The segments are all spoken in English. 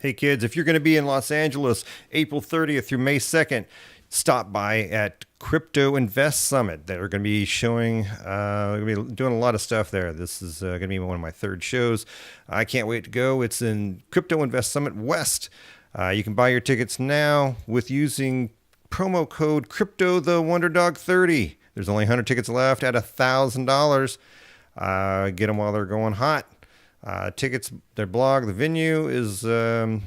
Hey kids, if you're going to be in Los Angeles April 30th through May 2nd, stop by at Crypto Invest Summit. They're going to be showing, going to be doing a lot of stuff there. This is going to be one of my third shows. I can't wait to go. It's in Crypto Invest Summit West. You can buy your tickets now with using promo code CryptoTheWonderDog30. There's only 100 tickets left at $1,000. Get them while they're going hot. Tickets, their blog, the venue is the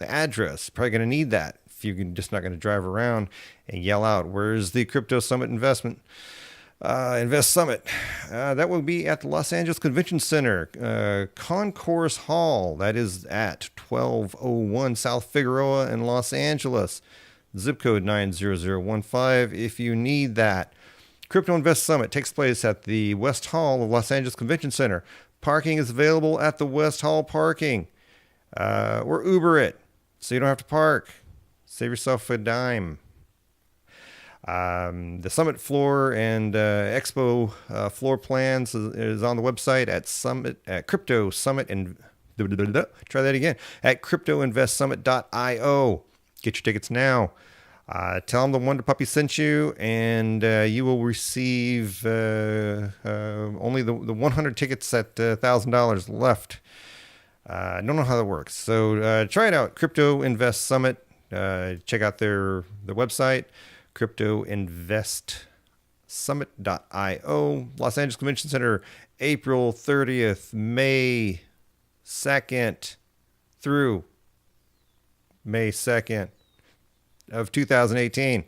address. Probably going to need that if you're just not going to drive around and yell out, "Where's the Crypto Summit Invest Summit?" That will be at the Los Angeles Convention Center, Concourse Hall. That is at 1201 South Figueroa in Los Angeles. Zip code 90015 if you need that. Crypto Invest Summit takes place at the West Hall of Los Angeles Convention Center. Parking is available at the West Hall parking. Or Uber it so you don't have to park. Save yourself a dime. The summit floor and expo floor plans is on the website at Crypto Summit and try that again at cryptoinvestsummit.io. Get your tickets now. Tell them the Wonder Puppy sent you, and you will receive only the 100 tickets at $1,000 left. I don't know how that works, so try it out. Crypto Invest Summit. Check out their website, cryptoinvestsummit.io. Los Angeles Convention Center, April 30th, May 2nd through May 2nd. Of 2018.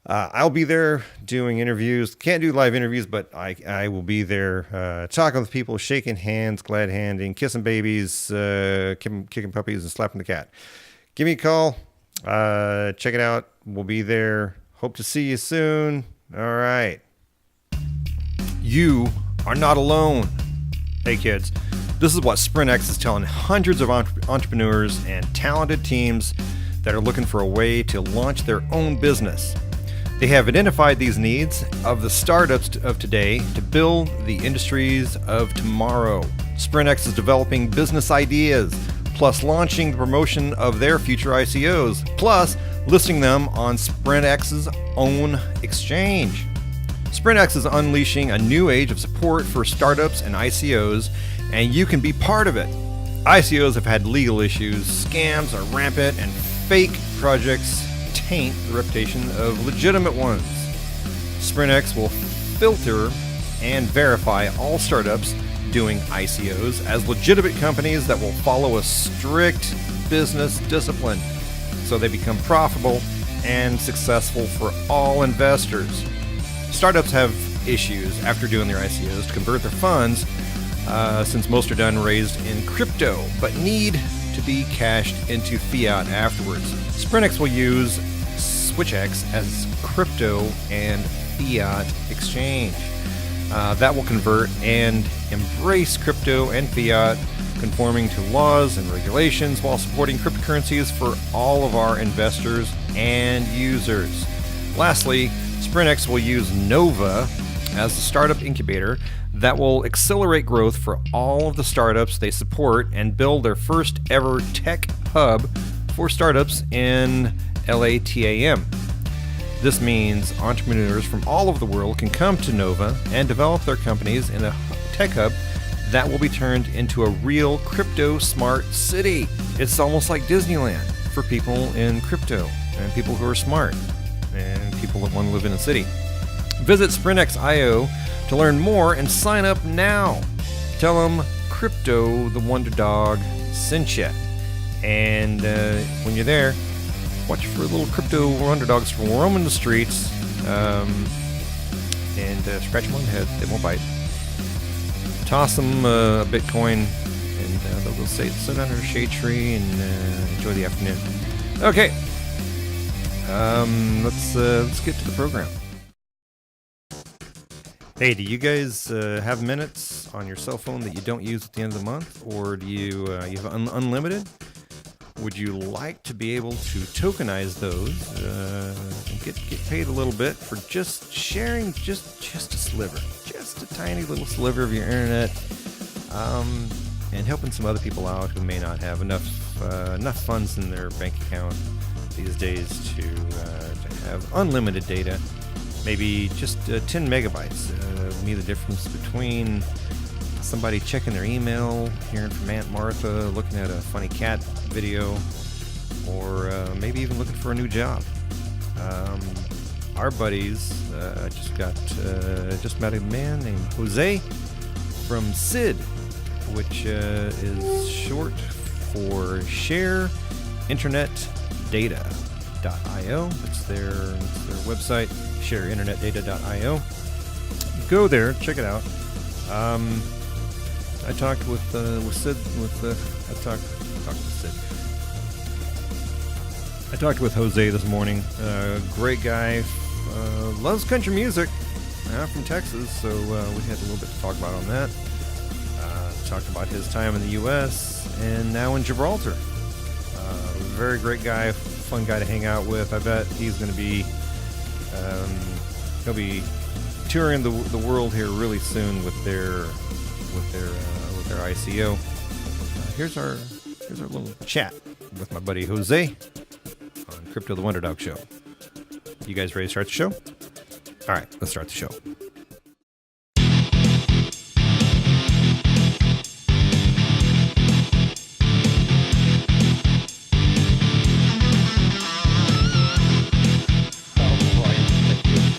I'll be there doing interviews. Can't do live interviews, but I will be there talking with people, shaking hands, glad handing, kissing babies, kicking puppies, and slapping the cat. Give me a call. Check it out. We'll be there. Hope to see you soon. All right. You are not alone. Hey, kids. This is what SprintX is telling hundreds of entrepreneurs and talented teams that are looking for a way to launch their own business. They have identified these needs of the startups of today to build the industries of tomorrow. SprintX is developing business ideas, plus launching the promotion of their future ICOs, plus listing them on SprintX's own exchange. SprintX is unleashing a new age of support for startups and ICOs, and you can be part of it. ICOs have had legal issues, scams are rampant, and fake projects taint the reputation of legitimate ones. SprintX will filter and verify all startups doing ICOs as legitimate companies that will follow a strict business discipline so they become profitable and successful for all investors. Startups have issues after doing their ICOs to convert their funds since most are done raised in crypto, but need to be cashed into fiat afterwards. SprintX will use SwitchX as crypto and fiat exchange. That will convert and embrace crypto and fiat, conforming to laws and regulations while supporting cryptocurrencies for all of our investors and users. Lastly, SprintX will use Nova as the startup incubator that will accelerate growth for all of the startups they support and build their first ever tech hub for startups in LATAM. This means entrepreneurs from all over the world can come to Nova and develop their companies in a tech hub that will be turned into a real crypto smart city. It's almost like Disneyland for people in crypto and people who are smart and people that want to live in a city. Visit SprintX.io to learn more and sign up now. Tell them Crypto the Wonder Dog sent you. And when you're there, watch for little crypto wonder dogs roaming the streets and scratch them on the head. They won't bite. Toss them a Bitcoin and they'll go sit under a shade tree and enjoy the afternoon. Okay, let's get to the program. Hey, do you guys have minutes on your cell phone that you don't use at the end of the month, or do you have unlimited? Would you like to be able to tokenize those and get paid a little bit for just sharing just a sliver, just a tiny little sliver of your internet? and helping some other people out who may not have enough funds in their bank account these days to have unlimited data. Maybe just 10 megabytes. Be the difference between somebody checking their email, hearing from Aunt Martha, looking at a funny cat video, or maybe even looking for a new job. Our buddies just met a man named Jose from SID, which is short for Share Internet Data.io. It's their website, shareinternetdata.io. Go there, check it out. I talked with SID. I talked with Jose this morning. Great guy. Loves country music. From Texas, so we had a little bit to talk about on that. Talked about his time in the U.S. and now in Gibraltar. Very great guy, fun guy to hang out with. I bet he's going to be he'll be touring the world here really soon with their ICO. Here's our little chat with my buddy Jose on Crypto the Wonder Dog Show. You guys ready to start the show? All right, let's start the show.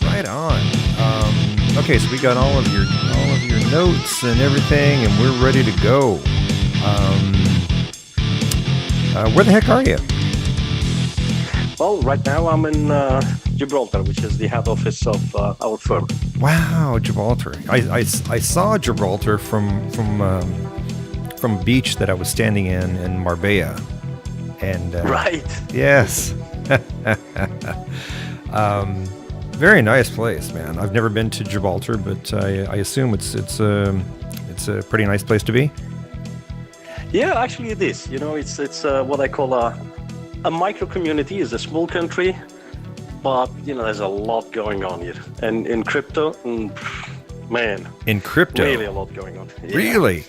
Right on. Okay, so we got all of your notes and everything, and we're ready to go. Where the heck are you? Well, right now I'm in Gibraltar, which is the head office of our firm. Wow, Gibraltar! I saw Gibraltar from a beach that I was standing in Marbella, and right. Yes. Very nice place, man. I've never been to Gibraltar, but I assume it's a pretty nice place to be. Yeah, actually it is. You know, it's what I call a micro community. It's a small country, but you know, there's a lot going on here. And in crypto, man. In crypto, really a lot going on. Yeah. Really.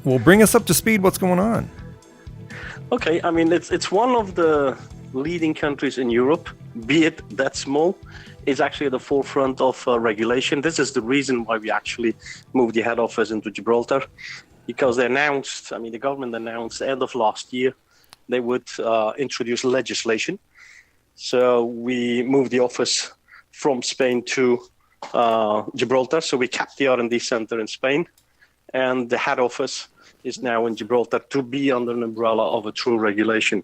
Well, bring us up to speed. What's going on? Okay, I mean it's one of the leading countries in Europe, be it that small, is actually at the forefront of regulation. This is the reason why we actually moved the head office into Gibraltar, because the government announced end of last year they would introduce legislation. So we moved the office from Spain to Gibraltar. So we kept the R&D center in Spain, and the head office is now in Gibraltar to be under an umbrella of a true regulation.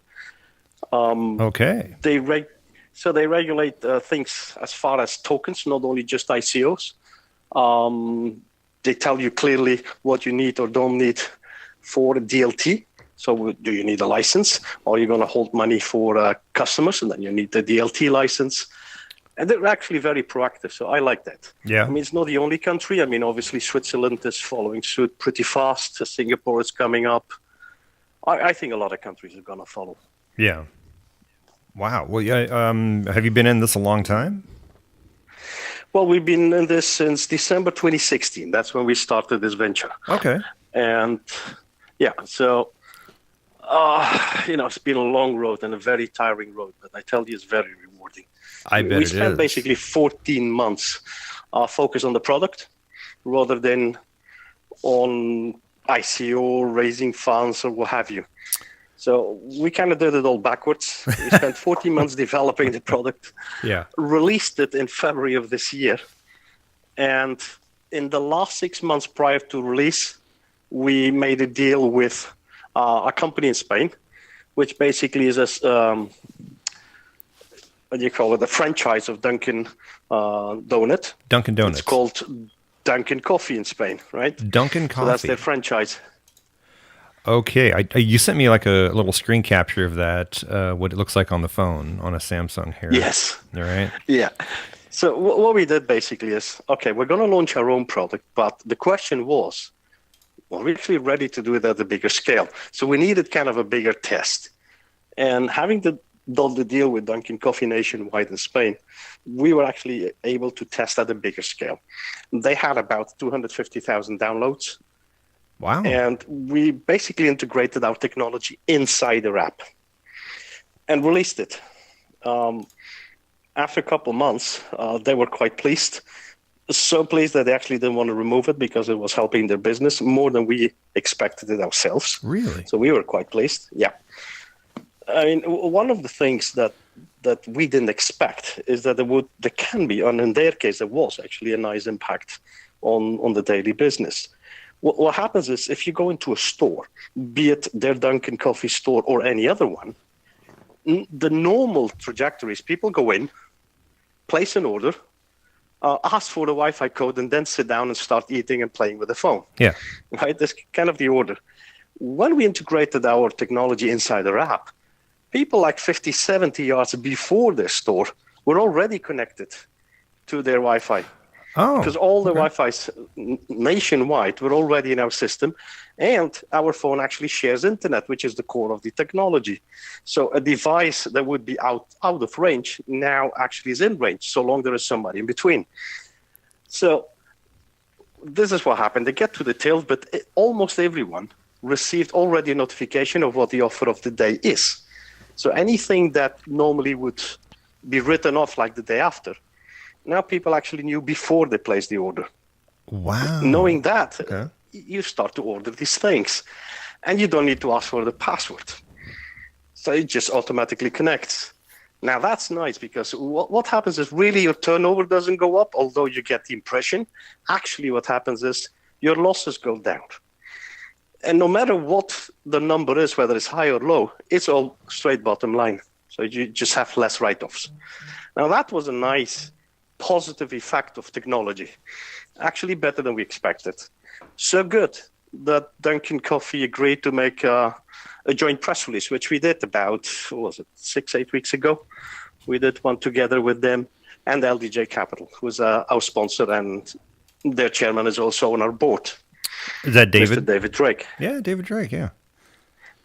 Okay. They regulate things as far as tokens, not only just ICOs. They tell you clearly what you need or don't need for DLT. So do you need a license, or are you going to hold money for customers, and then you need the DLT license? And they're actually very proactive, so I like that. Yeah. I mean, it's not the only country. I mean, obviously Switzerland is following suit pretty fast. Singapore is coming up. I think a lot of countries are going to follow. Yeah. Wow. Well, yeah. Have you been in this a long time? Well, we've been in this since December 2016. That's when we started this venture. Okay. And yeah, so, it's been a long road and a very tiring road, but I tell you, it's very rewarding. I bet it is. We spent basically 14 months focused on the product rather than on ICO, raising funds, or what have you. So we kind of did it all backwards. We spent 14 months developing the product, released it in February of this year. And in the last 6 months prior to release, we made a deal with a company in Spain, which basically is a franchise of Dunkin' Donut. Dunkin' Donuts. It's called Dunkin' Coffee in Spain, right? Dunkin' Coffee. So that's their franchise. Okay, you sent me like a little screen capture of that, what it looks like on the phone on a Samsung here. Yes. All right. Yeah. So what we did basically is, okay, we're going to launch our own product, but the question was, are we actually ready to do it at a bigger scale? So we needed kind of a bigger test. And having done the deal with Dunkin' Coffee nationwide in Spain, we were actually able to test at a bigger scale. They had about 250,000 downloads. Wow. And we basically integrated our technology inside their app and released it. After a couple of months, they were quite pleased. So pleased that they actually didn't want to remove it because it was helping their business more than we expected it ourselves. Really? So we were quite pleased. Yeah. I mean, one of the things that we didn't expect is that there can be, and in their case, there was actually a nice impact on the daily business. What happens is if you go into a store, be it their Dunkin' Coffee store or any other one, the normal trajectory is people go in, place an order, ask for the Wi-Fi code, and then sit down and start eating and playing with the phone. Yeah. Right? That's kind of the order. When we integrated our technology inside our app, people like 50, 70 yards before their store were already connected to their Wi-Fi. Oh, because all the Wi-Fi's nationwide were already in our system, and our phone actually shares internet, which is the core of the technology. So a device that would be out of range now actually is in range, so long there is somebody in between. So this is what happened. They get to the tail, but almost everyone received already a notification of what the offer of the day is. So anything that normally would be written off like the day after, now people actually knew before they placed the order. Wow. Knowing that, you start to order these things. And you don't need to ask for the password. So it just automatically connects. Now that's nice because what happens is really your turnover doesn't go up, although you get the impression. Actually what happens is your losses go down. And no matter what the number is, whether it's high or low, it's all straight bottom line. So you just have less write-offs. Now that was a nice positive effect of technology, actually better than we expected. So good that Dunkin' Coffee agreed to make a joint press release, which we did about, 6-8 weeks ago. We did one together with them and LDJ Capital, who's our sponsor, and their chairman is also on our board. Is that David? Mr. David Drake. Yeah, David Drake, yeah.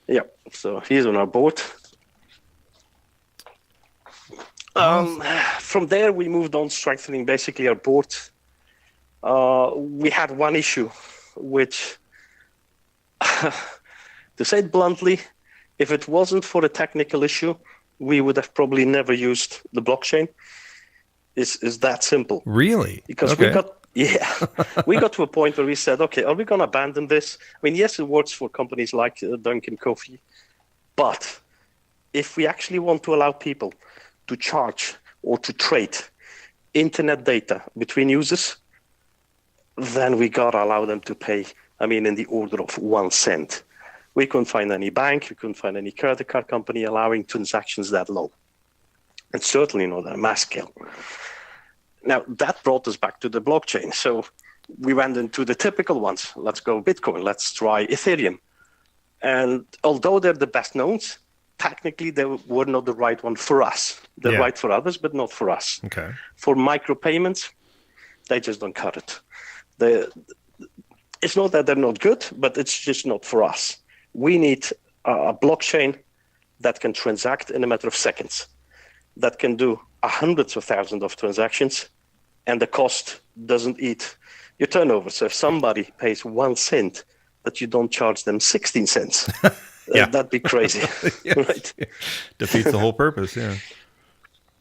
Yeah, so he's on our board. From there, we moved on strengthening basically our board. We had one issue, which, to say it bluntly, if it wasn't for a technical issue, we would have probably never used the blockchain. Is that simple? Really? Because we got to a point where we said, okay, are we going to abandon this? I mean, yes, it works for companies like Dunkin' Coffee, but if we actually want to allow people to charge or to trade internet data between users, then we got to allow them to pay, in the order of 1 cent. We couldn't find any bank, we couldn't find any credit card company allowing transactions that low. And certainly not at a mass scale. Now, that brought us back to the blockchain. So we went into the typical ones. Let's go Bitcoin, let's try Ethereum. And although they're the best knowns, technically they were not the right one for us. They're right for others, but not for us. Okay. For micropayments, they just don't cut it. It's not that they're not good, but it's just not for us. We need a blockchain that can transact in a matter of seconds, that can do hundreds of thousands of transactions, and the cost doesn't eat your turnover. So if somebody pays 1 cent, that you don't charge them 16 cents. That'd be crazy. Right? Defeats the whole purpose, yeah.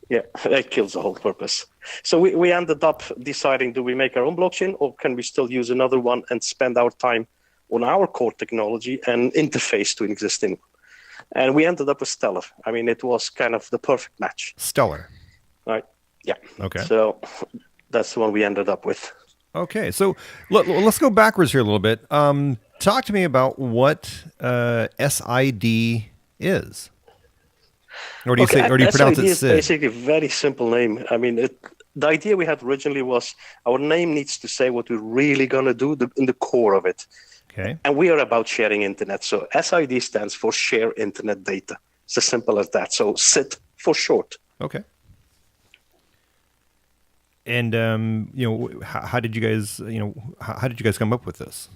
Yeah, that kills the whole purpose. So we ended up deciding, do we make our own blockchain, or can we still use another one and spend our time on our core technology and interface to an existing one? And we ended up with Stellar. It was kind of the perfect match. Stellar. Right. Yeah. Okay. So that's the one we ended up with. Okay. So let's go backwards here a little bit. Talk to me about what SID is. Or do you say, or do you pronounce it SID? SID is basically a very simple name. The idea we had originally was our name needs to say what we're really going to do in the core of it. Okay. And we are about sharing internet. So SID stands for Share Internet Data. It's as simple as that. So SID for short. Okay. And how did you guys come up with this?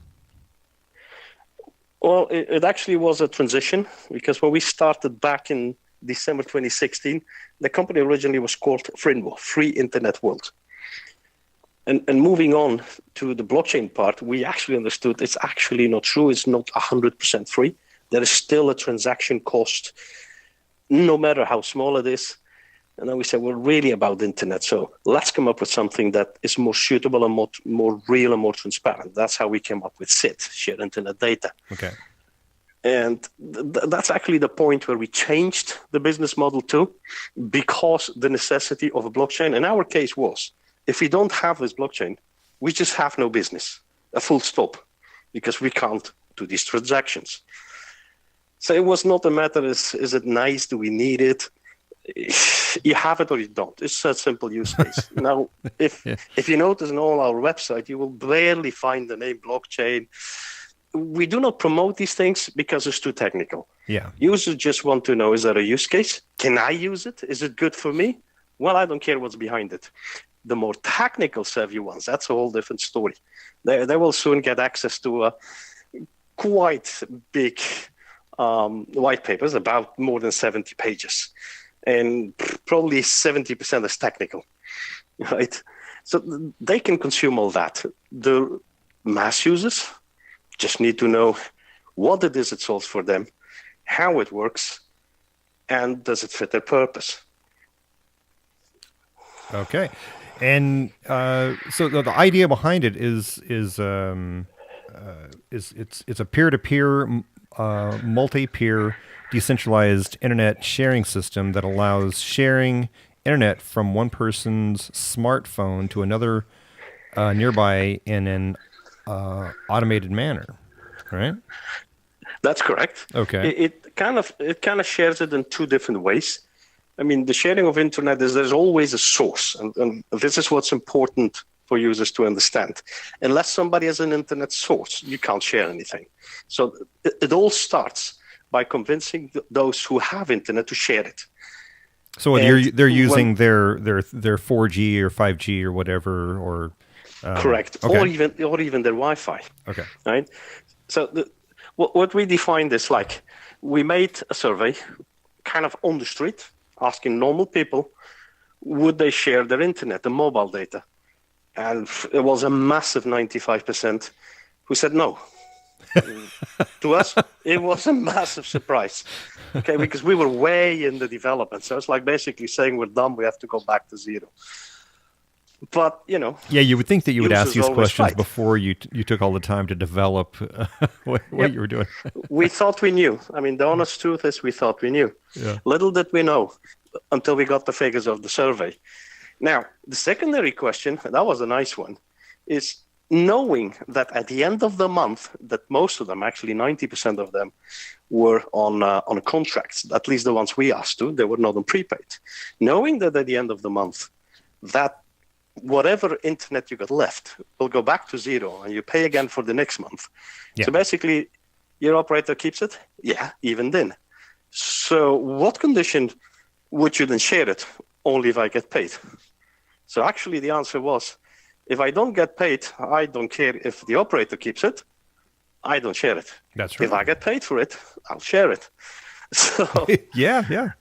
Well, it actually was a transition, because when we started back in December 2016, the company originally was called Frinwo, Free Internet World. And moving on to the blockchain part, we actually understood it's actually not true. It's not 100% free. There is still a transaction cost, no matter how small it is. And then we said, we're really about the internet. So let's come up with something that is more suitable and more real and more transparent. That's how we came up with SID, Shared Internet Data. Okay. And that's actually the point where we changed the business model too, because the necessity of a blockchain in our case was, if we don't have this blockchain, we just have no business, a full stop, because we can't do these transactions. So it was not a matter, is it nice, do we need it? You have it or you don't. It's a simple use case. Now, if you notice on all our website, you will barely find the name blockchain. We do not promote these things because it's too technical. Yeah. Users just want to know, is there a use case? Can I use it? Is it good for me? Well, I don't care what's behind it. The more technical savvy ones, that's a whole different story. They will soon get access to a quite big white papers, about more than 70 pages. And probably 70% is technical, right? So they can consume all that. The mass users just need to know what it is it solves for them, how it works, and does it fit their purpose. Okay. And so the idea behind it is it's a peer-to-peer, multi-peer, decentralized internet sharing system that allows sharing internet from one person's smartphone to another nearby in an automated manner, right? That's correct. Okay. It kind of shares it in two different ways. I mean, the sharing of internet is there's always a source, and this is what's important for users to understand. Unless somebody has an internet source, you can't share anything. So it all starts by convincing those who have internet to share it. So they're using their 4G or 5G or whatever, or correct, okay. or even their Wi-Fi. Okay. Right. So what we defined is like we made a survey, kind of on the street, asking normal people, would they share their internet, the mobile data? And it was a massive 95% who said no. To us, it was a massive surprise, okay, because we were way in the development. So it's like basically saying we're done, we have to go back to zero. But, yeah, you would think that you would ask these questions right before you took all the time to develop what you were doing. We thought we knew. I mean, the honest truth is we thought we knew. Yeah. Little did we know until we got the figures of the survey. Now, the secondary question, that was a nice one, is knowing that at the end of the month, that most of them, actually 90% of them, were on contracts, at least the ones we asked to, they were not on prepaid. Knowing that at the end of the month, that whatever internet you got left will go back to zero and you pay again for the next month. Yeah. So basically, your operator keeps it? Yeah, even then. So what condition would you then share it? Only if I get paid. So actually the answer was, if I don't get paid, I don't care if the operator keeps it. I don't share it. That's right. If I get paid for it, I'll share it. So yeah.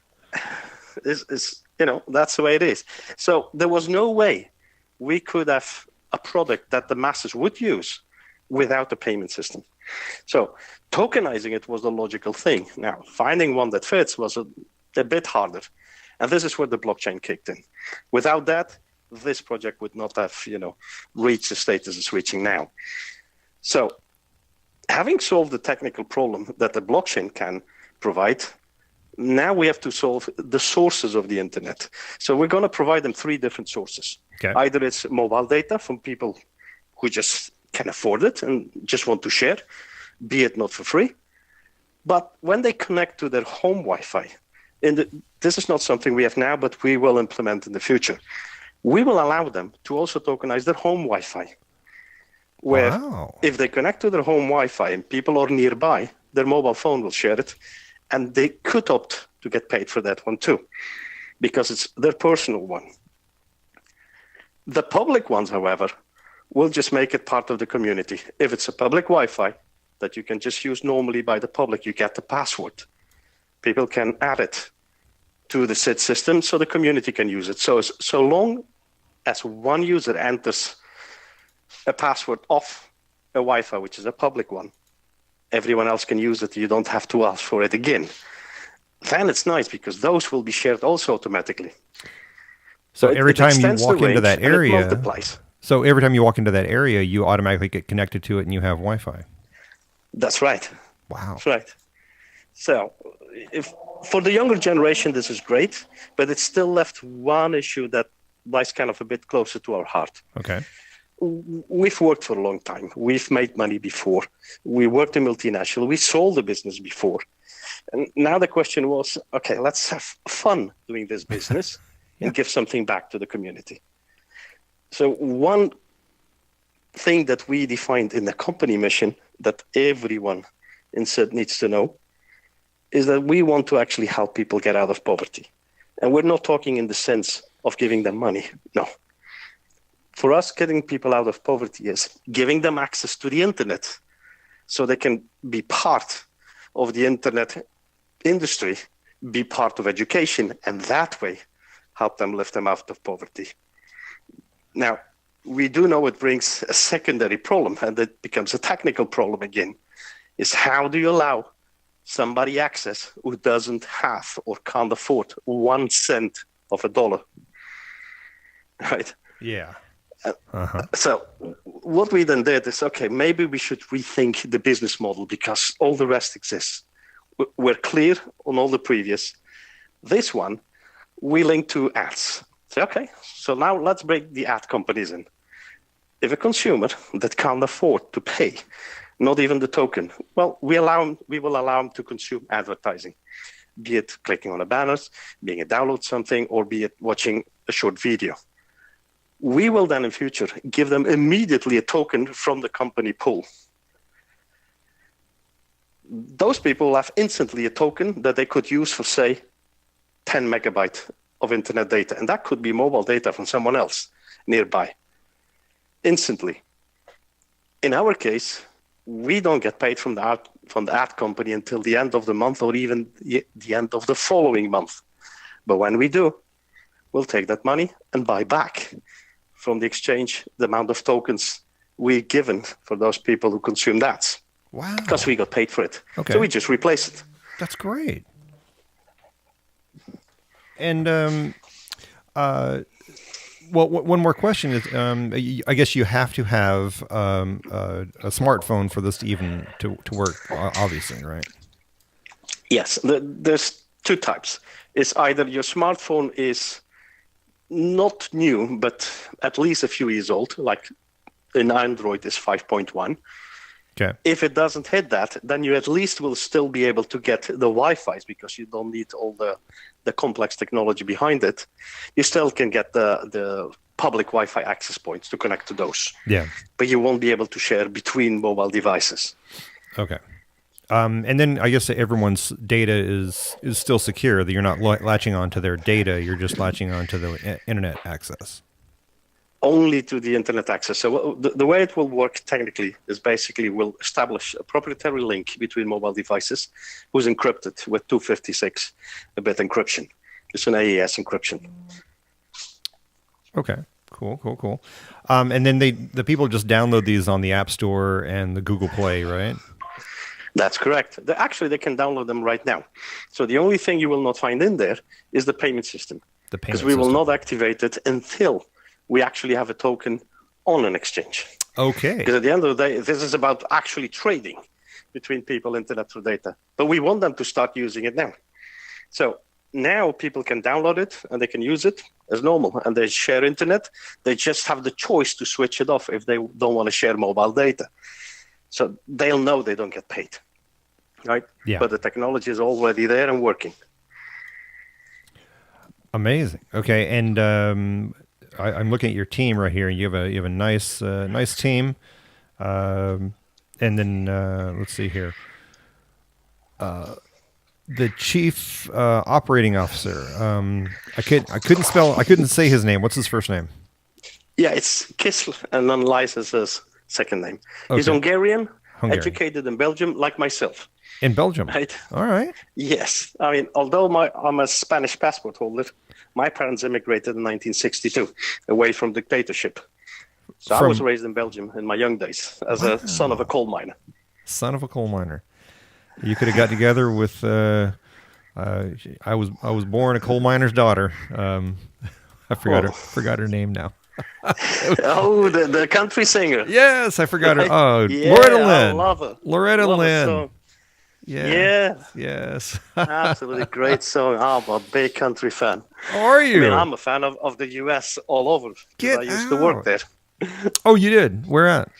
It's that's the way it is. So there was no way we could have a product that the masses would use without a payment system. So tokenizing it was the logical thing. Now, finding one that fits was a bit harder. And this is where the blockchain kicked in. Without that, this project would not have, reached the status it's reaching now. So having solved the technical problem that the blockchain can provide, now we have to solve the sources of the internet. So we're going to provide them three different sources. Okay. Either it's mobile data from people who just can afford it and just want to share, be it not for free. But when they connect to their home Wi-Fi, this is not something we have now, but we will implement in the future. We will allow them to also tokenize their home Wi-Fi, where if they connect to their home Wi-Fi and people are nearby, their mobile phone will share it, and they could opt to get paid for that one too, because it's their personal one. The public ones, however, will just make it part of the community. If it's a public Wi-Fi that you can just use normally by the public, you get the password. People can add it to the SID system so the community can use it. So long as one user enters a password of a Wi-Fi, which is a public one. Everyone else can use it. You don't have to ask for it again. Then it's nice because those will be shared also automatically. So every time you walk into that area, multiplies. So every time you walk into that area, you automatically get connected to it and you have Wi-Fi. That's right. Wow. That's right. So if for the younger generation, this is great, but it's still left one issue that lies kind of a bit closer to our heart. Okay. We've worked for a long time. We've made money before. We worked in multinational. We sold the business before. And now the question was, okay, let's have fun doing this business and give something back to the community. So one thing that we defined in the company mission that everyone in SID needs to know is that we want to actually help people get out of poverty. And we're not talking in the sense of giving them money. No. For us, getting people out of poverty is giving them access to the internet so they can be part of the internet industry, be part of education, and that way help them lift them out of poverty. Now, we do know it brings a secondary problem, and it becomes a technical problem again, is how do you allow somebody access who doesn't have or can't afford 1 cent of a dollar, right? Yeah. So what we then did is, okay, maybe we should rethink the business model because all the rest exists. We're clear on all the previous. This one, we link to ads. So, okay, so now let's break the ad companies in. If a consumer that can't afford to pay, not even the token, well, we will allow them to consume advertising, be it clicking on a banner, being it download something, or be it watching a short video. We will then in future give them immediately a token from the company pool. Those people will have instantly a token that they could use for, say, 10 megabyte of internet data. And that could be mobile data from someone else nearby. Instantly. In our case, we don't get paid from the ad company until the end of the month or even the end of the following month. But when we do, we'll take that money and buy back from the exchange the amount of tokens we've given for those people who consumed ads. Wow. Because we got paid for it. Okay. So we just replace it. That's great. And well, one more question is, I guess you have to have a smartphone for this to even to work, obviously, right? Yes, there's two types. It's either your smartphone is not new, but at least a few years old, like in Android is 5.1. Okay. If it doesn't hit that, then you at least will still be able to get the Wi-Fi's because you don't need all the complex technology behind it. You still can get the public Wi-Fi access points to connect to those. Yeah. But you won't be able to share between mobile devices. Okay. And then I guess everyone's data is still secure, that you're not latching onto their data, you're just latching onto the internet access. Only to the internet access. So the way it will work technically is basically we'll establish a proprietary link between mobile devices who's encrypted with 256-bit encryption. It's an AES encryption. Okay, cool. And then the people just download these on the App Store and the Google Play, right? That's correct. They can download them right now. So the only thing you will not find in there is the payment system. Because we will not activate it until we actually have a token on an exchange. Okay. Because at the end of the day, this is about actually trading between people, internet through data. But we want them to start using it now. So now people can download it and they can use it as normal. And they share internet. They just have the choice to switch it off if they don't want to share mobile data. So they'll know they don't get paid. Right? Yeah. But the technology is already there and working. Amazing. Okay. And I'm looking at your team right here. You have a nice team. And then let's see here. The chief operating officer. I couldn't say his name. What's his first name? Yeah, it's Kisl, and unlicensed his second name. Okay. He's Hungarian, educated in Belgium, like myself. In Belgium? Right? All right. Yes. I mean, although I'm a Spanish passport holder, my parents immigrated in 1962 away from dictatorship. So I was raised in Belgium in my young days as a son of a coal miner. Son of a coal miner. You could have got together with. I was born a coal miner's daughter. I forgot her name now. Oh, the country singer. Yes, I forgot her. Oh, yeah, Loretta Lynn. I love her. Loretta love Lynn. Her song. Yeah. Yeah. Yes. Absolutely great song. I'm a big country fan. Are you? I mean, I'm a fan of the US all over. I used to work there. Oh, you did? Where at?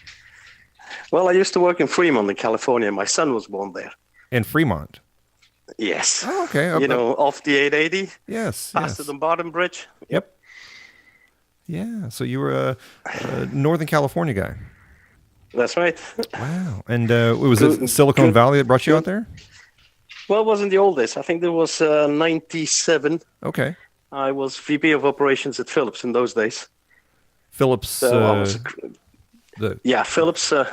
Well, I used to work in Fremont, in California. My son was born there. In Fremont? Yes. Oh, okay. Off the 880. Yes. Past the Dumbarton Bridge. Yep. Yeah. So you were a Northern California guy. That's right. Wow. And was it Silicon Valley that brought you out there? Well, it wasn't the oldest. I think there was 97. Okay. I was VP of operations at Philips in those days. Philips. So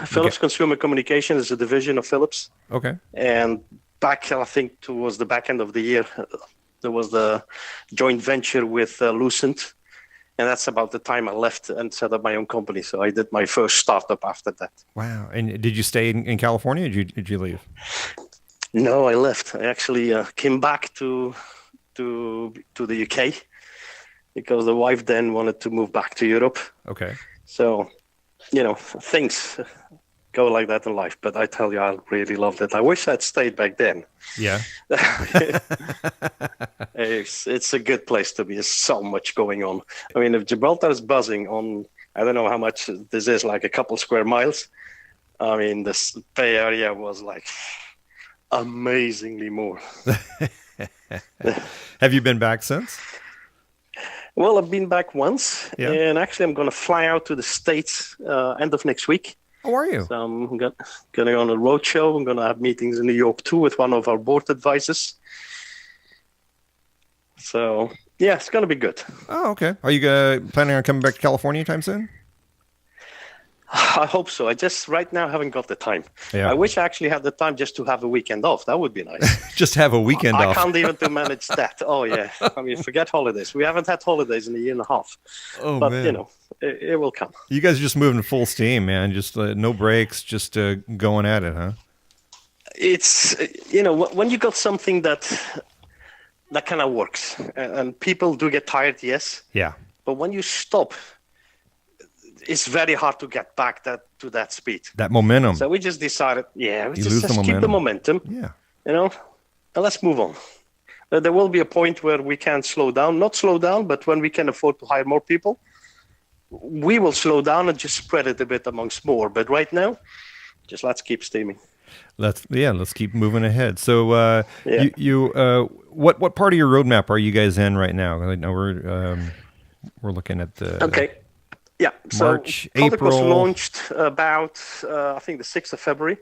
Philips Consumer Communication is a division of Philips. Okay. And back, I think, towards the back end of the year, there was the joint venture with Lucent. And that's about the time I left and set up my own company. So I did my first startup after that. Wow. And did you stay in California or did you leave? No, I left. I actually came back to the UK because the wife then wanted to move back to Europe. Okay. So, things go like that in life. But I tell you, I really loved it. I wish I'd stayed back then. Yeah. It's a good place to be. There's so much going on. I mean, if Gibraltar is buzzing on, I don't know how much this is, like a couple square miles. I mean, this Bay Area was like amazingly more. Have you been back since? Well, I've been back once, and actually I'm going to fly out to the States end of next week. How are you? So I'm going on a road show. I'm going to have meetings in New York too with one of our board advisors. So, yeah, it's going to be good. Oh, okay. Are you planning on coming back to California anytime soon? I hope so. I just right now haven't got the time. Yeah. I wish I actually had the time just to have a weekend off. That would be nice. Just have a weekend off. I can't even manage that. Oh, yeah. I mean, forget holidays. We haven't had holidays in a year and a half. Oh, but, man. It will come. You guys are just moving full steam, man. Just no breaks, just going at it, huh? It's, when you got something that kind of works, and people do get tired, yes. Yeah. But when you stop, it's very hard to get back to that speed. That momentum. So we just decided, just keep the momentum. Yeah. And let's move on. There will be a point where we can slow down. Not slow down, but when we can afford to hire more people, we will slow down and just spread it a bit amongst more. But right now, just let's keep steaming. Let's keep moving ahead. So, what part of your roadmap are you guys in right now? Now we're looking at the Yeah, March, so product was April. launched about, I think, the 6th of February.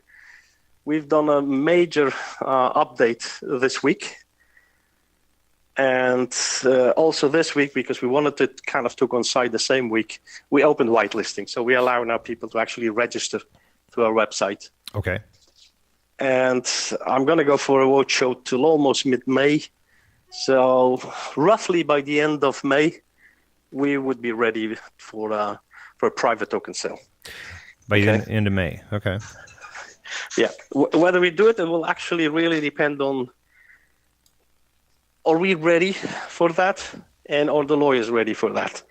We've done a major update this week. And also this week, because we wanted to kind of to coincide the same week, we opened whitelisting. So we allow now people to actually register through our website. Okay. And I'm going to go for a roadshow till almost mid-May. So roughly by the end of May, we would be ready for a private token sale. By the end of May, okay. Yeah, whether we do it will actually really depend on, are we ready for that, and are the lawyers ready for that?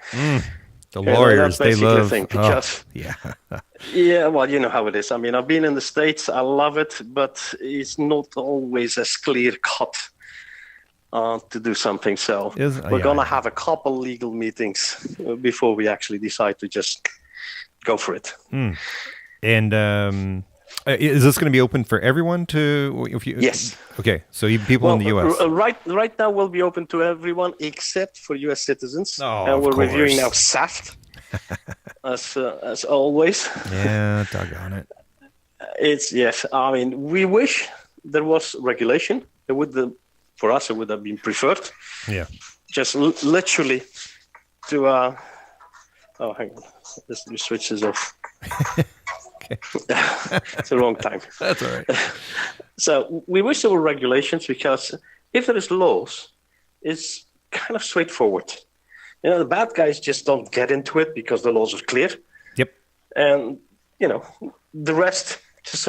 The lawyers, they love. The thing, because, yeah, well, you know how it is. I mean, I've been in the States. I love it, but it's not always as clear cut. To do something, so we're gonna have a couple legal meetings before we actually decide to just go for it. And is this going to be open for everyone to? Yes. Okay, so even people in the U.S. Right now, will be open to everyone except for U.S. citizens, and we're reviewing now SAFT as always. Yeah, doggone it. It's yes. I mean, we wish there was regulation. For us, it would have been preferred. Yeah. Just literally to. Oh, hang on. This switch this off. Okay. It's the wrong time. That's all right. So we wish there were regulations, because if there is laws, it's kind of straightforward. The bad guys just don't get into it because the laws are clear. Yep. And, the rest, just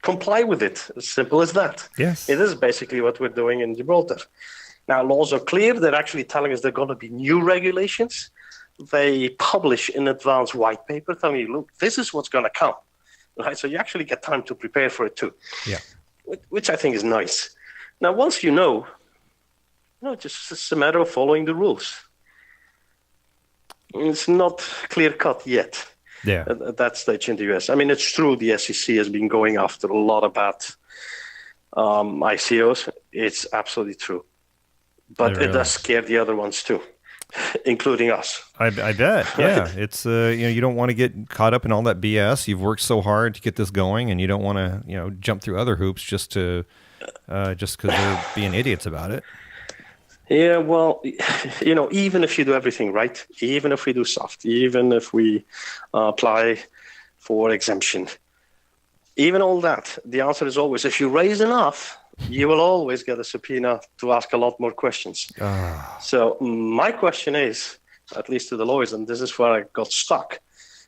comply with it. As simple as that. Yes. It is basically what we're doing in Gibraltar. Now, laws are clear. They're actually telling us there are going to be new regulations. They publish in advance white paper telling you, look, this is what's going to come. Right? So you actually get time to prepare for it too. Yeah. Which I think is nice. Now, once you know, just it's a matter of following the rules. It's not clear cut yet. Yeah. At that stage in the US. I mean, it's true the SEC has been going after a lot of bad ICOs. It's absolutely true. But it does scare the other ones too, including us. I bet. Yeah. It's, you don't want to get caught up in all that BS. You've worked so hard to get this going, and you don't want to, jump through other hoops just because they're being idiots about it. Yeah, well, even if you do everything right, even if we do soft, even if we apply for exemption, even all that, the answer is always, if you raise enough, you will always get a subpoena to ask a lot more questions. So my question is, at least to the lawyers, and this is where I got stuck,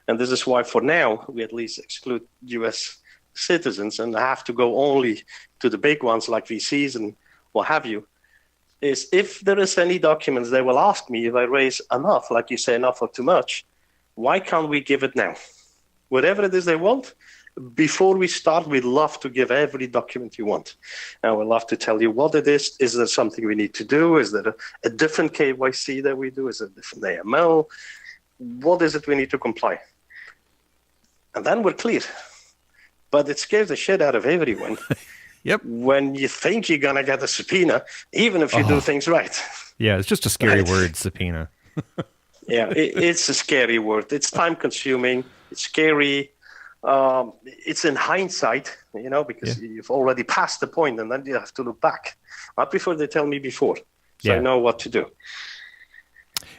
and this is why for now we at least exclude U.S. citizens and have to go only to the big ones like VCs and what have you, is if there is any documents, they will ask me if I raise enough, like you say, enough or too much. Why can't we give it now? Whatever it is they want, before we start, we'd love to give every document you want. And we'd love to tell you what it is. Is there something we need to do? Is there a different KYC that we do? Is there a different AML? What is it we need to comply? And then we're clear. But it scares the shit out of everyone. Yep. When you think you're going to get a subpoena, even if you do things right. Yeah, it's just a scary word, subpoena. Yeah, it's a scary word. It's time consuming. It's scary. It's in hindsight, because you've already passed the point and then you have to look back. I prefer they tell me before, so I know what to do.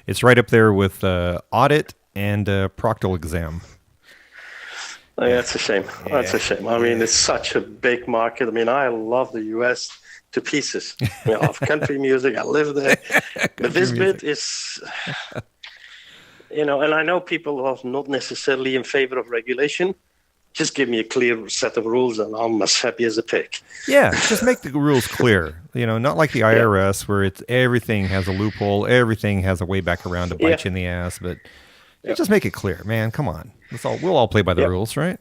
It's right up there with audit and proctoral exam. Oh, yeah, that's a shame. Yeah. That's a shame. I mean, it's such a big market. I mean, I love the US to pieces. I love country music. I live there. But this bit is, and I know people are not necessarily in favor of regulation. Just give me a clear set of rules and I'm as happy as a pig. Yeah, just make the rules clear. Not like the IRS where everything has a loophole, everything has a way back around to bite you in the ass, but just make it clear, man. Come on. We'll all play by the rules, right?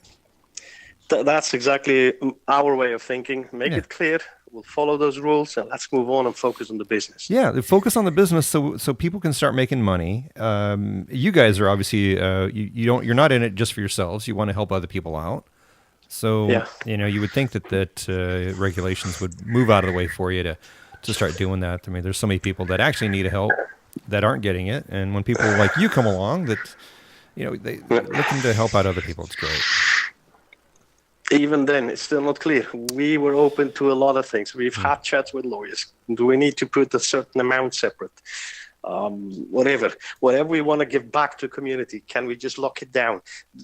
That's exactly our way of thinking. Make it clear. We'll follow those rules and let's move on and focus on the business. Yeah, focus on the business so people can start making money. You guys are obviously you're not in it just for yourselves. You want to help other people out. So you would think that regulations would move out of the way for you to start doing that. I mean, there's so many people that actually need help that aren't getting it, and when people like you come along, that they're looking to help out other people. It's great. Even then, it's still not clear. We were open to a lot of things. We've had chats with lawyers. Do we need to put a certain amount separate? Whatever we want to give back to community, can we just lock it down?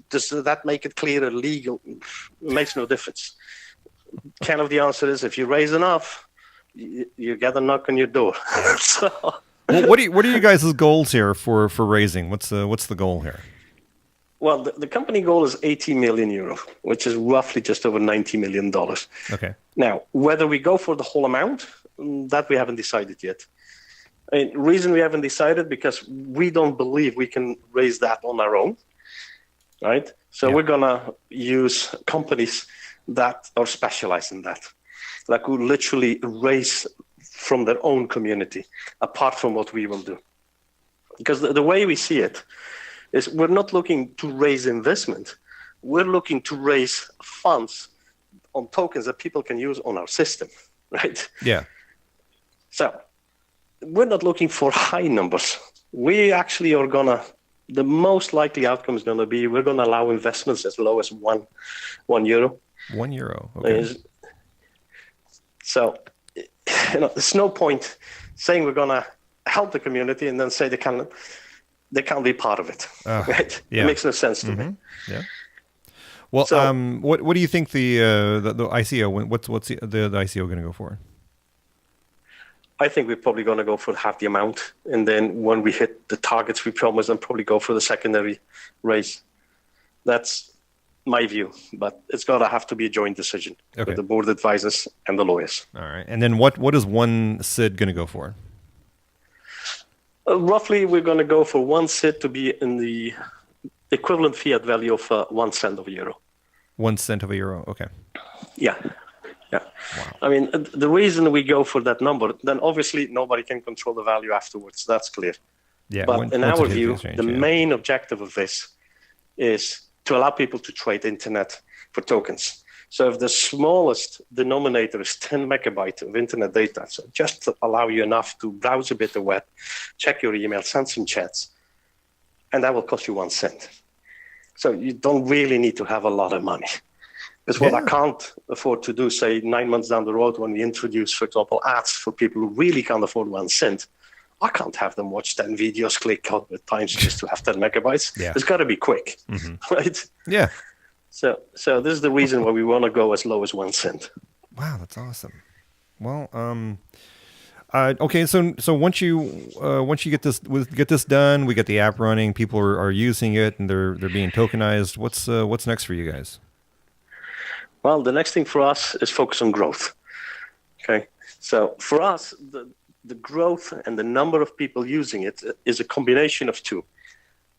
Does that make it clear or legal? It makes no difference. Kind of the answer is, if you raise enough, you get a knock on your door. So, well, what are you guys' goals here for raising? What's the goal here? Well, the company goal is 80 million euro, which is roughly just over $90 million. Okay. Now, whether we go for the whole amount, that we haven't decided yet. And the reason we haven't decided, because we don't believe we can raise that on our own, right? So we're going to use companies that are specialized in that, like who literally raise from their own community, apart from what we will do. Because the way we see it is we're not looking to raise investment. We're looking to raise funds on tokens that people can use on our system, right? Yeah. So we're not looking for high numbers. We actually are the most likely outcome is going to be, we're going to allow investments as low as €1. €1, okay. So, there's no point saying we're going to help the community and then say they can't be part of it, right? Yeah. It makes no sense to me. Yeah. Well, so, what do you think the ICO? What's the ICO going to go for? I think we're probably going to go for half the amount, and then when we hit the targets we promised, then probably go for the secondary raise. That's my view, but it's got to have to be a joint decision with the board advisors and the lawyers. All right. And then what is one SID going to go for? Roughly, we're going to go for one SID to be in the equivalent fiat value of 1 cent of a euro. 1 cent of a euro. Okay. Yeah. Yeah. Wow. I mean, the reason we go for that number, then obviously nobody can control the value afterwards. That's clear. Yeah. But in our view, the main objective of this is to allow people to trade internet for tokens. So if the smallest denominator is 10 megabytes of internet data, so just to allow you enough to browse a bit of web, check your email, send some chats, and that will cost you 1 cent. So you don't really need to have a lot of money. Because what I can't afford to do, say 9 months down the road when we introduce, for example, ads for people who really can't afford 1 cent, I can't have them watch 10 videos, click out at times just to have 10 megabytes. Yeah. It's got to be quick, right? Yeah. So this is the reason why we want to go as low as 1 cent. Wow, that's awesome. Well, okay, so once you get this done, we get the app running, people are using it, and they're being tokenized. What's next for you guys? Well, the next thing for us is focus on growth. Okay, so for us, the growth and the number of people using it is a combination of two: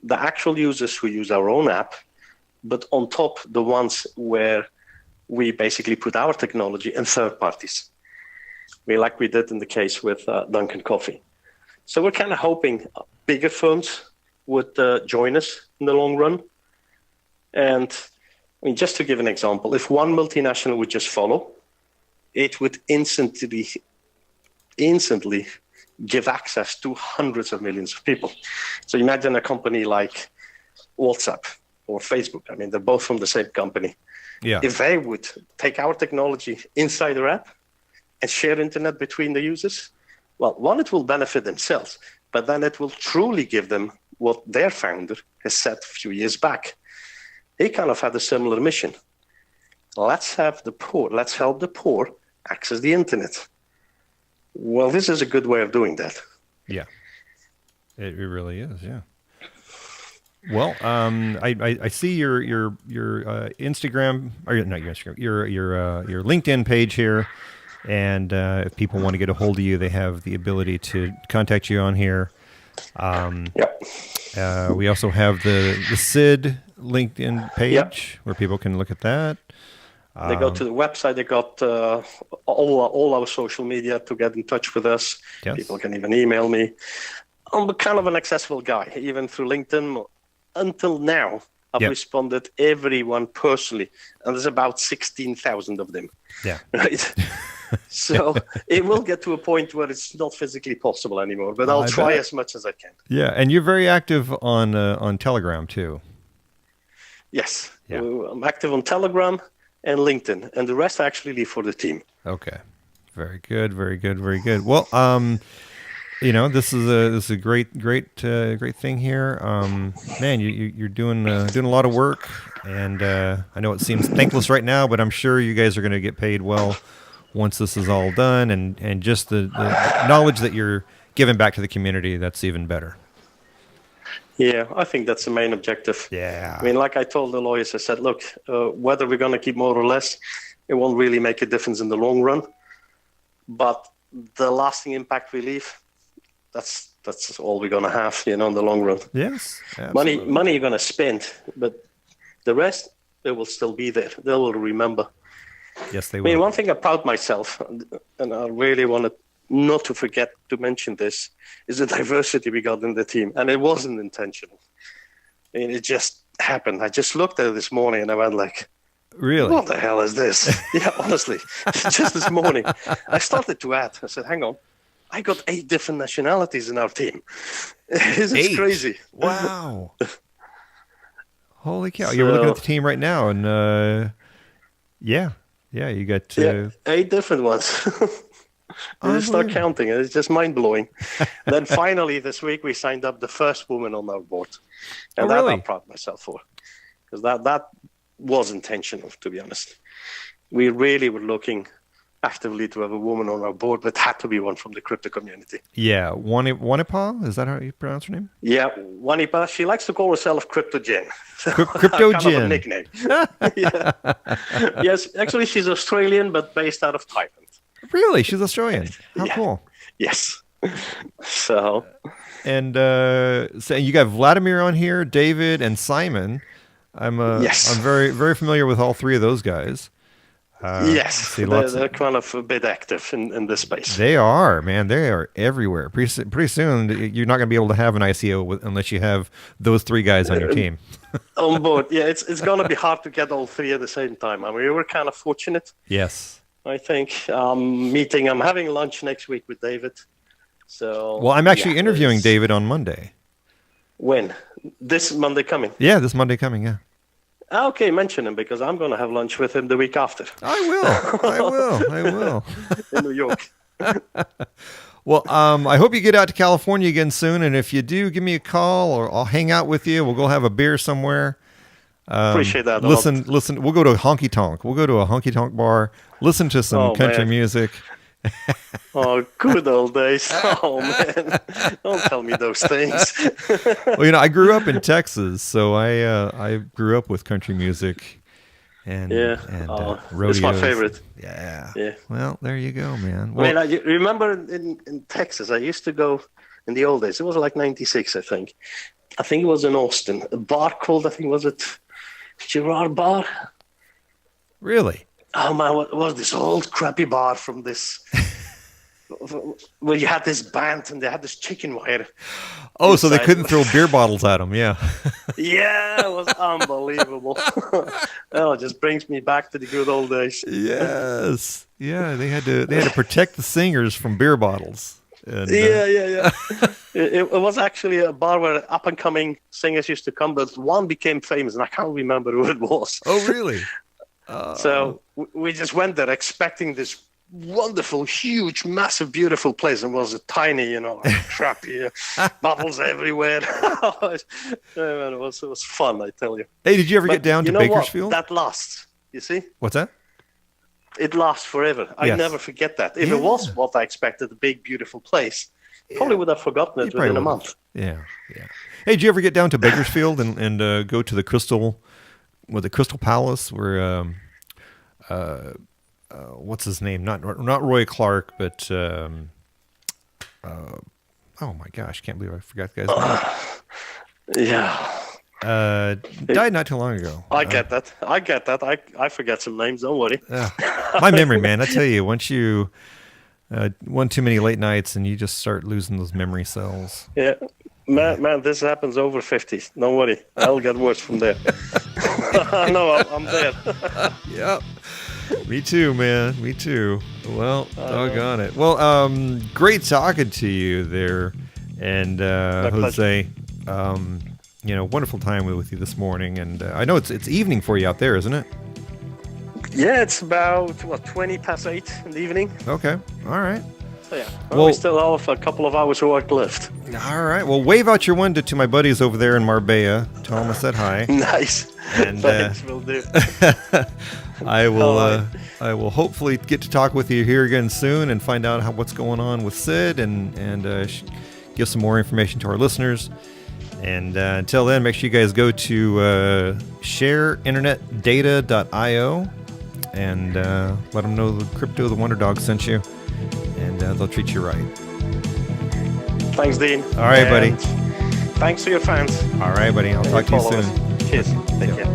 the actual users who use our own app, but on top, the ones where we basically put our technology and third parties. Like we did in the case with Dunkin' Coffee. So we're kind of hoping bigger firms would join us in the long run. And I mean, just to give an example, if one multinational would just follow, it would instantly give access to hundreds of millions of people. So imagine a company like WhatsApp or Facebook. I mean, they're both from the same company. Yeah. If they would take our technology inside their app and share internet between the users, well, one, it will benefit themselves, but then it will truly give them what their founder has said a few years back. He kind of had a similar mission. Let's help the poor access the internet. Well, this is a good way of doing that. Yeah, it really is. Yeah. Well, I see your Instagram, or not your Instagram, your LinkedIn page here, and if people want to get a hold of you, they have the ability to contact you on here. Yep. We also have the SID LinkedIn page where people can look at that. They go to the website. They got all our social media to get in touch with us. Yes. People can even email me. I'm kind of an accessible guy, even through LinkedIn. Until now, I've responded everyone personally, and there's about 16,000 of them. Yeah. Right. So it will get to a point where it's not physically possible anymore, but I'll try as much as I can. Yeah, and you're very active on Telegram too. Yes, yeah. I'm active on Telegram and LinkedIn, and the rest I actually leave for the team. Okay, very good, very good, very good. Well, this is a great thing here. Man, you're doing a lot of work, and I know it seems thankless right now, but I'm sure you guys are going to get paid well once this is all done, and just the knowledge that you're giving back to the community, that's even better. Yeah, I think that's the main objective. Yeah. I mean, like I told the lawyers, I said, look, whether we're going to keep more or less, it won't really make a difference in the long run. But the lasting impact we leave, that's all we're going to have, in the long run. Yes, absolutely. Money you're going to spend, but the rest, they will still be there. They will remember. Yes, they will. I mean, one thing I proud myself, and I really wanted not to forget to mention this, is the diversity we got in the team. And it wasn't intentional. I mean, it just happened. I just looked at it this morning and I went like, really? What the hell is this? Yeah, honestly, just this morning. I started to add. I said, hang on. I got 8 different nationalities in our team. It's crazy. Wow. Holy cow. You're looking at the team right now, and yeah, you got 8 different ones. You start counting, and it's just mind-blowing. Then finally, this week, we signed up the first woman on our board. And that I'm proud of myself for. Because that was intentional, to be honest. We really were looking actively to have a woman on our board, but had to be one from the crypto community. Yeah, Wanipa, is that how you pronounce her name? Yeah, Wanipa. She likes to call herself Crypto Jen. So Crypto kind Jen. of a nickname. Yeah. Yes, actually, she's Australian, but based out of Thailand. Really? She's Australian. How Yeah. cool. Yes. So. And so you got Vladimir on here, David, and Simon. Yes. I'm very, very familiar with all three of those guys. Yes, they're kind of a bit active in this space. They are, man. They are everywhere. Pretty soon, you're not going to be able to have an ICO unless you have those three guys on your team. On board, yeah. It's going to be hard to get all three at the same time. I mean, we were kind of fortunate. Yes. I think I'm having lunch next week with David. So. Well, I'm actually interviewing David on Monday. When? This Monday coming? Yeah, this Monday coming. Yeah. Okay, mention him because I'm going to have lunch with him the week after. I will. In New York. Well, I hope you get out to California again soon, and if you do, give me a call, or I'll hang out with you. We'll go have a beer somewhere. Appreciate that. Listen. We'll go to a honky tonk. We'll go to a honky tonk bar. Listen to some country music. Oh, good old days. Oh, man. Don't tell me those things. Well, I grew up in Texas, so I grew up with country music and rodeos. It's my favorite. Yeah. Yeah. Well, there you go, man. Well, I mean, I remember in Texas, I used to go in the old days. It was like 96, I think. I think it was in Austin. A bar called, I think, was it Girard Bar? Really? Oh, man, what was this old crappy bar from this... where you had this band and they had this chicken wire. Oh, so they couldn't throw beer bottles at them, yeah. Yeah, it was unbelievable. Oh, it just brings me back to the good old days. Yes. Yeah, they had to protect the singers from beer bottles. And, yeah. It was actually a bar where up-and-coming singers used to come, but one became famous, and I can't remember who it was. Oh, really? So we just went there expecting this wonderful, huge, massive, beautiful place, and was a tiny, crappy bottles everywhere. It was fun, I tell you. Hey, did you ever get down to Bakersfield? That lasts. You see? What's that? It lasts forever. I never forget that. If it was what I expected, a big, beautiful place, probably would have forgotten it within a month. Yeah. Hey, did you ever get down to Bakersfield and go to the Crystal Palace where what's his name? Not Roy Clark, but oh my gosh, can't believe I forgot the guy's name. Yeah. Died not too long ago. I get that. I forget some names. Don't worry. My memory, man. I tell you, once you one too many late nights and you just start losing those memory cells. Yeah. Man, this happens over 50. Don't worry. I'll get worse from there. No, I'm there. Yep. Me too, man. Me too. Well, doggone it. Well, great talking to you there. And Jose, wonderful time with you this morning. And I know it's evening for you out there, isn't it? Yeah, it's about 20 past 8 in the evening. Okay. All right. So yeah, we still have a couple of hours of work left. All right. Well, wave out your window to my buddies over there in Marbella. Tell them I said hi. Nice. And thanks, will do. I will hopefully get to talk with you here again soon and find out what's going on with SID and give some more information to our listeners. And until then, make sure you guys go to shareinternetdata.io and let them know the Crypto the Wonder Dog sent you, and they'll treat you right. Thanks, Dean. All right, buddy. Thanks to your fans. All right, buddy. I'll talk to you soon. Cheers. Take care.